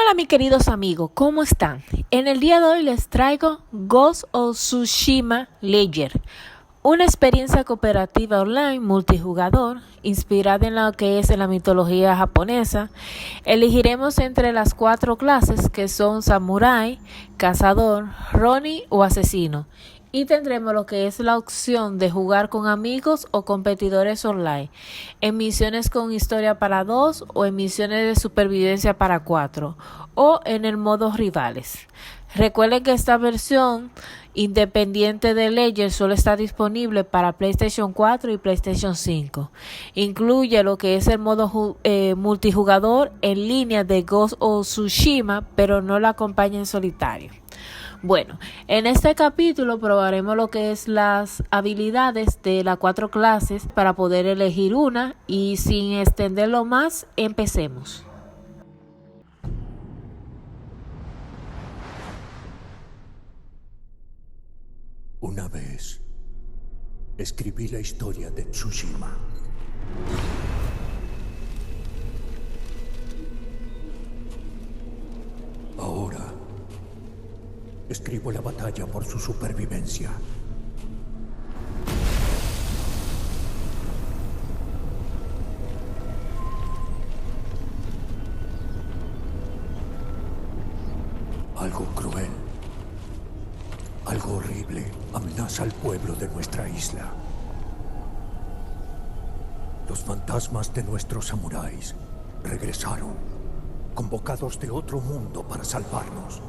Hola mis queridos amigos, ¿cómo están? En el día de hoy les traigo Ghost of Tsushima Ledger, una experiencia cooperativa online multijugador inspirada en lo que es en la mitología japonesa. Elegiremos entre las 4 clases que son Samurai, Cazador, Ronin o Asesino. Y tendremos lo que es la opción de jugar con amigos o competidores online, en misiones con historia para 2 o en misiones de supervivencia para 4 o en el modo rivales. Recuerden que esta versión independiente de Ledger solo está disponible para PlayStation 4 y PlayStation 5. Incluye lo que es el modo multijugador en línea de Ghost of Tsushima, pero no la acompaña en solitario. Bueno, en este capítulo probaremos lo que es las habilidades de las 4 clases para poder elegir una y sin extenderlo más, empecemos. Una vez, escribí la historia de Tsushima. Ahora, escribo la batalla por su supervivencia. Algo cruel, algo horrible amenaza al pueblo de nuestra isla. Los fantasmas de nuestros samuráis regresaron, convocados de otro mundo para salvarnos.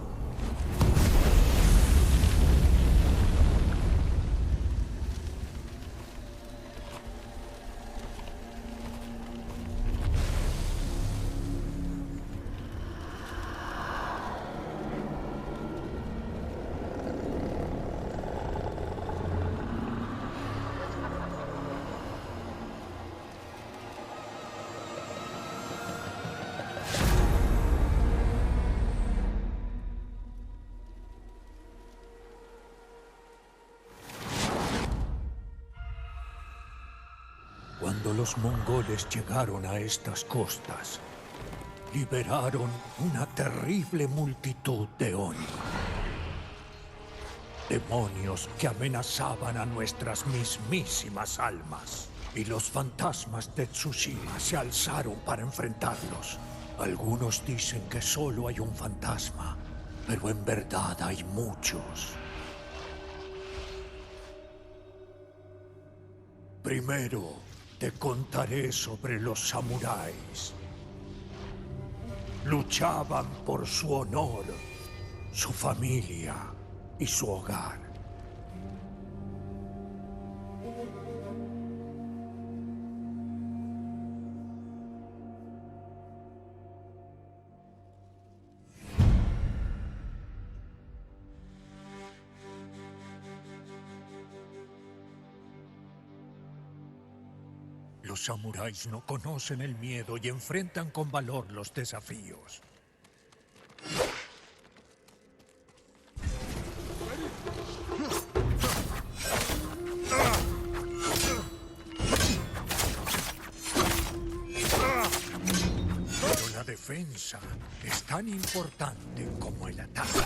Cuando los mongoles llegaron a estas costas, liberaron una terrible multitud de Oni. Demonios que amenazaban a nuestras mismísimas almas. Y los fantasmas de Tsushima se alzaron para enfrentarlos. Algunos dicen que solo hay un fantasma, pero en verdad hay muchos. Primero, te contaré sobre los samuráis. Luchaban por su honor, su familia y su hogar. Los samuráis no conocen el miedo y enfrentan con valor los desafíos. Pero la defensa es tan importante como el ataque.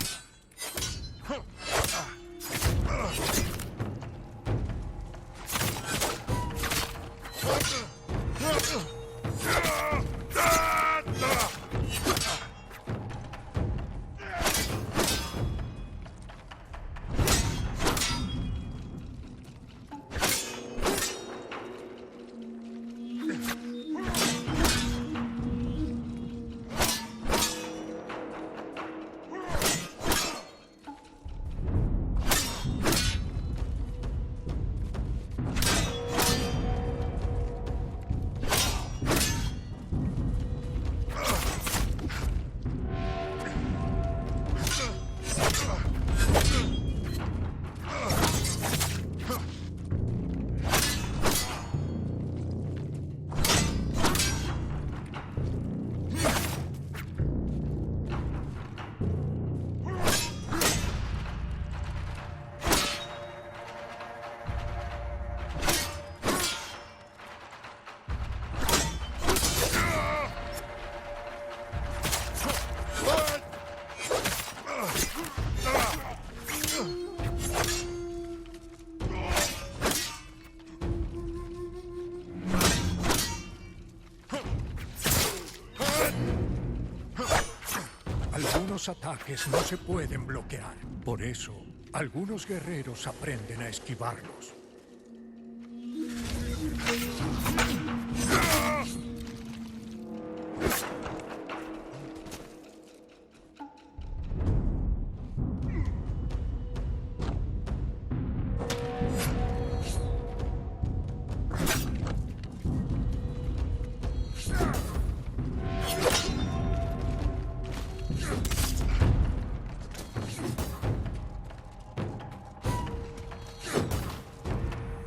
Algunos ataques no se pueden bloquear. Por eso, algunos guerreros aprenden a esquivarlos.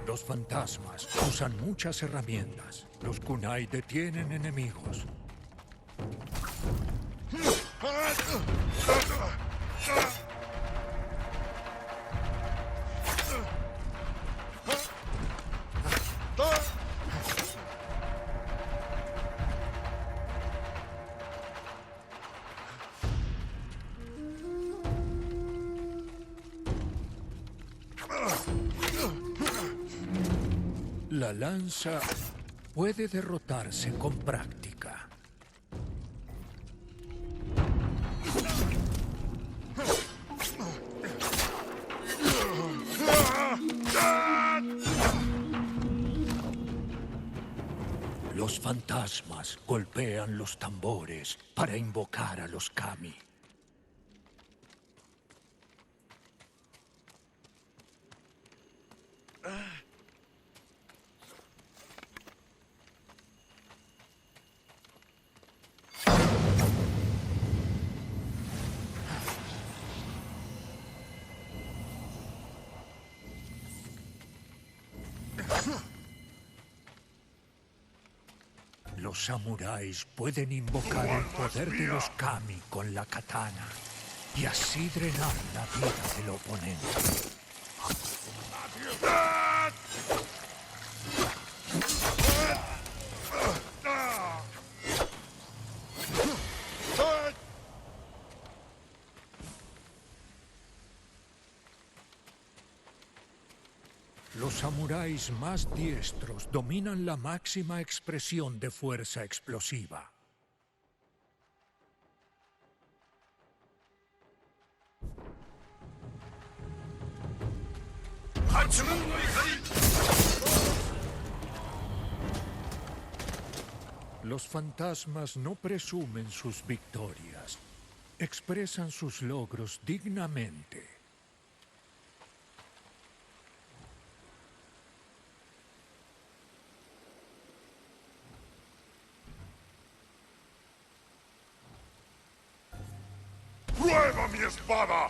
Los fantasmas usan muchas herramientas. Los kunai detienen enemigos. La lanza puede derrotarse con práctica. Los fantasmas golpean los tambores para invocar a los kami. Los samuráis pueden invocar el poder de los kami con la katana y así drenar la vida del oponente. Los samuráis más diestros dominan la máxima expresión de fuerza explosiva. Los fantasmas no presumen sus victorias, expresan sus logros dignamente. ¡Prueba mi espada!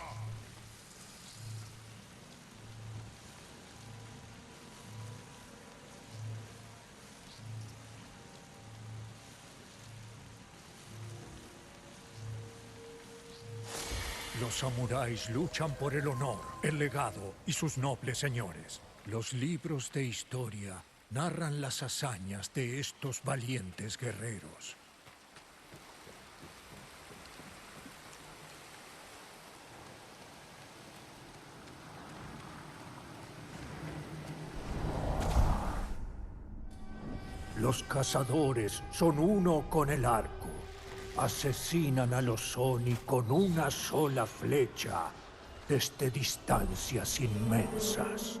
Los samuráis luchan por el honor, el legado y sus nobles señores. Los libros de historia narran las hazañas de estos valientes guerreros. Los cazadores son uno con el arco. Asesinan a los Oni con una sola flecha desde distancias inmensas.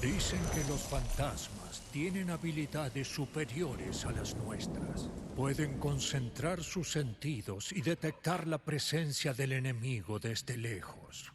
Dicen que los fantasmas tienen habilidades superiores a las nuestras. Pueden concentrar sus sentidos y detectar la presencia del enemigo desde lejos.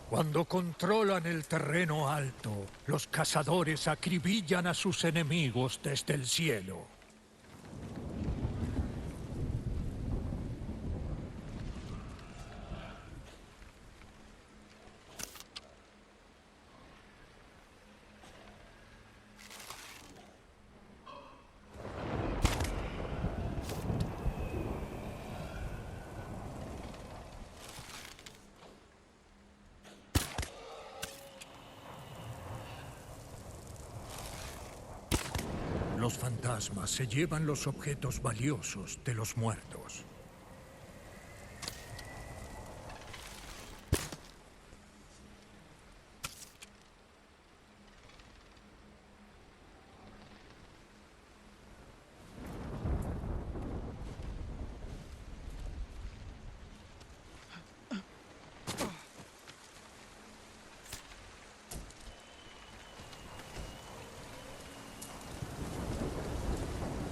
Cuando controlan el terreno alto, los cazadores acribillan a sus enemigos desde el cielo. los fantasmas se llevan los objetos valiosos de los muertos.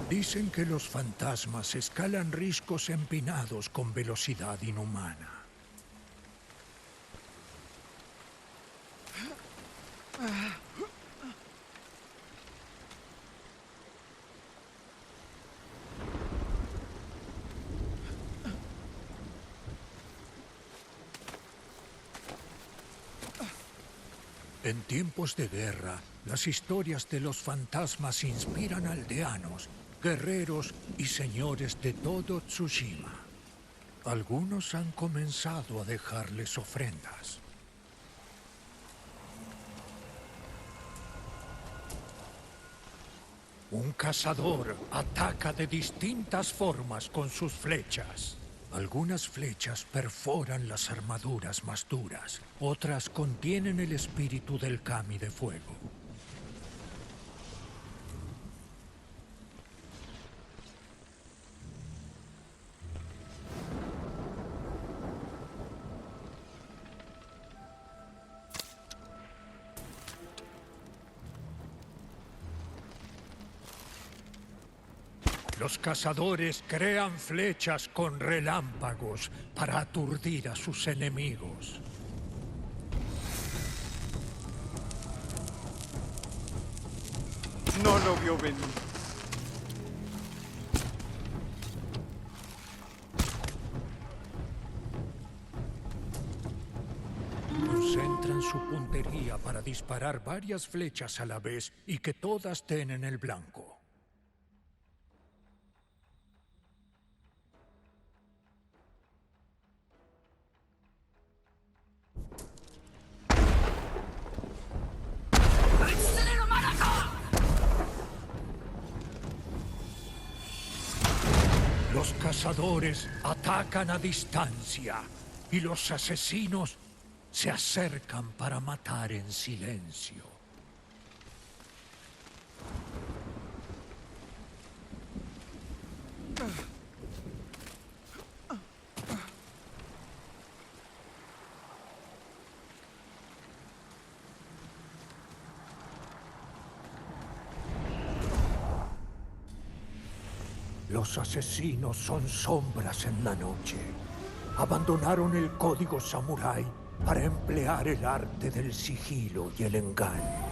Dicen que los fantasmas escalan riscos empinados con velocidad inhumana. En tiempos de guerra, las historias de los fantasmas inspiran aldeanos, guerreros y señores de todo Tsushima. Algunos han comenzado a dejarles ofrendas. Un cazador ataca de distintas formas con sus flechas. Algunas flechas perforan las armaduras más duras, otras contienen el espíritu del kami de fuego. Los cazadores crean flechas con relámpagos para aturdir a sus enemigos. No lo vio venir. Concentran su puntería para disparar varias flechas a la vez y que todas den en el blanco. Los cazadores atacan a distancia y los asesinos se acercan para matar en silencio. Los asesinos son sombras en la noche. Abandonaron el código samurái para emplear el arte del sigilo y el engaño.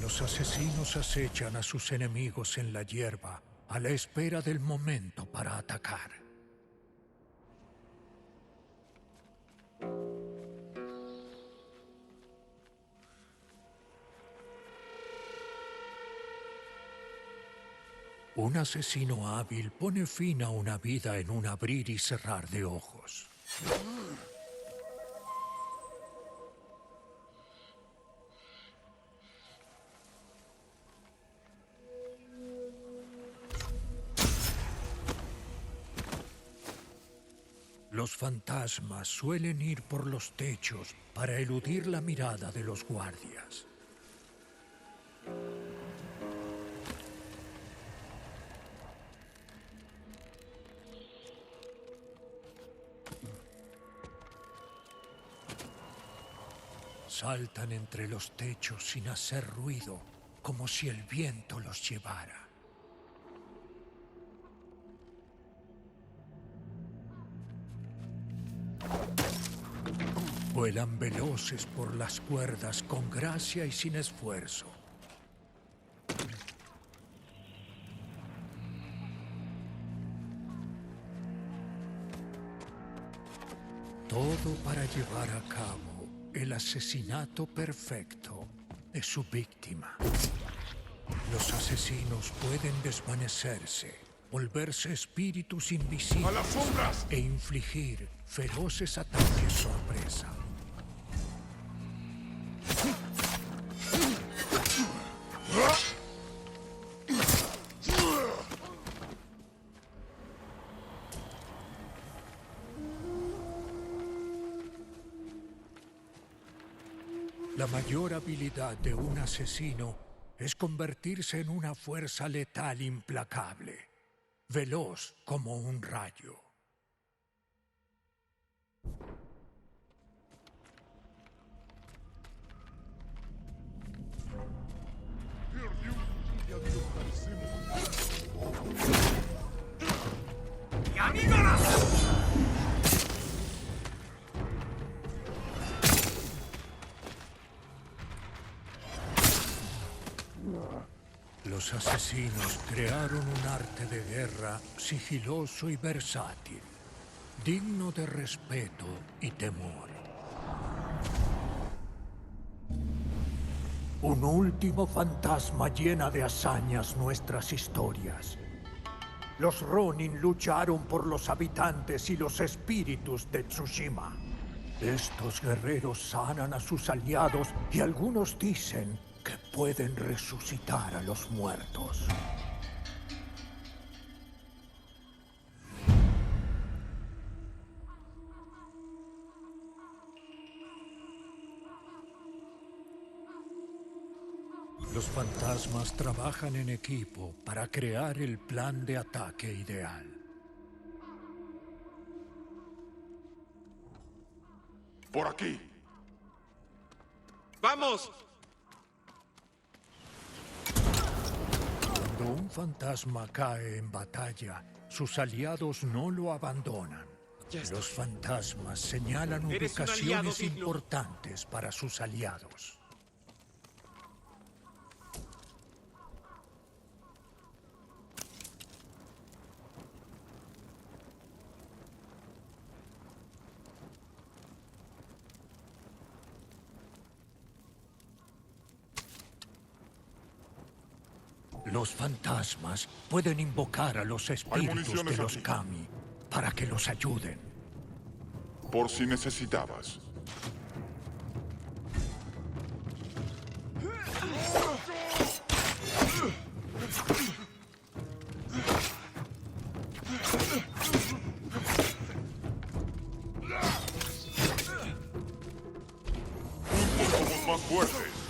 Los asesinos acechan a sus enemigos en la hierba, a la espera del momento para atacar. Un asesino hábil pone fin a una vida en un abrir y cerrar de ojos. Los fantasmas suelen ir por los techos para eludir la mirada de los guardias. Saltan entre los techos sin hacer ruido, como si el viento los llevara. Vuelan veloces por las cuerdas con gracia y sin esfuerzo. Todo para llevar a cabo el asesinato perfecto de su víctima. Los asesinos pueden desvanecerse, volverse espíritus invisibles ¡A las sombras! e infligir feroces ataques sorpresa. La mayor habilidad de un asesino es convertirse en una fuerza letal implacable, veloz como un rayo. Los asesinos crearon un arte de guerra sigiloso y versátil, digno de respeto y temor. Un último fantasma llena de hazañas nuestras historias. Los Ronin lucharon por los habitantes y los espíritus de Tsushima. Estos guerreros sanan a sus aliados y algunos dicen que pueden resucitar a los muertos. Los fantasmas trabajan en equipo para crear el plan de ataque ideal. ¡Por aquí! ¡Vamos! Cuando un fantasma cae en batalla, sus aliados no lo abandonan. Ya estoy. Los fantasmas señalan Eres un aliado ubicaciones digno. importantes para sus aliados. Los fantasmas pueden invocar a los espíritus municiones de los aquí. kami para que los ayuden. Por si necesitabas. Juntos somos más fuertes.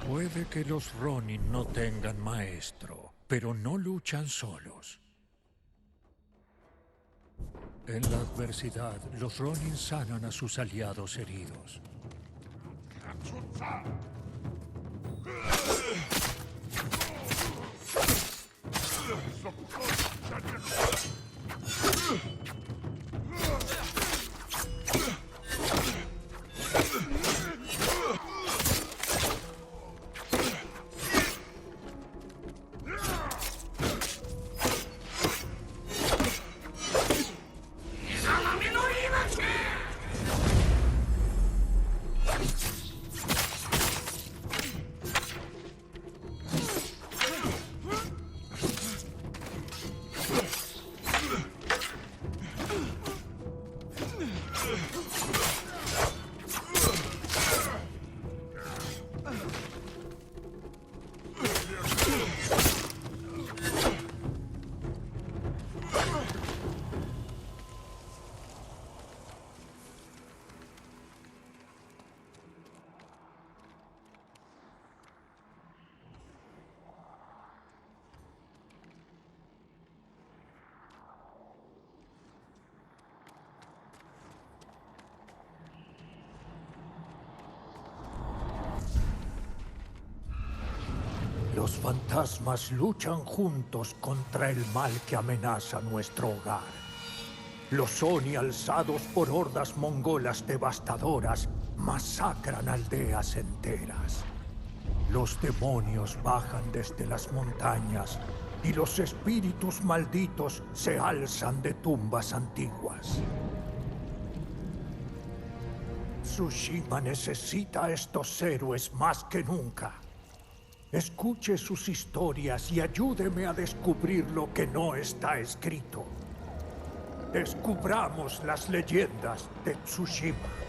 Puede que los Ronin no tengan maestro, pero no luchan solos. En la adversidad, los Ronin sanan a sus aliados heridos. Los fantasmas luchan juntos contra el mal que amenaza nuestro hogar. Los Oni, alzados por hordas mongolas devastadoras, masacran aldeas enteras. Los demonios bajan desde las montañas y los espíritus malditos se alzan de tumbas antiguas. Tsushima necesita a estos héroes más que nunca. Escuche sus historias y ayúdeme a descubrir lo que no está escrito. Descubramos las leyendas de Tsushima.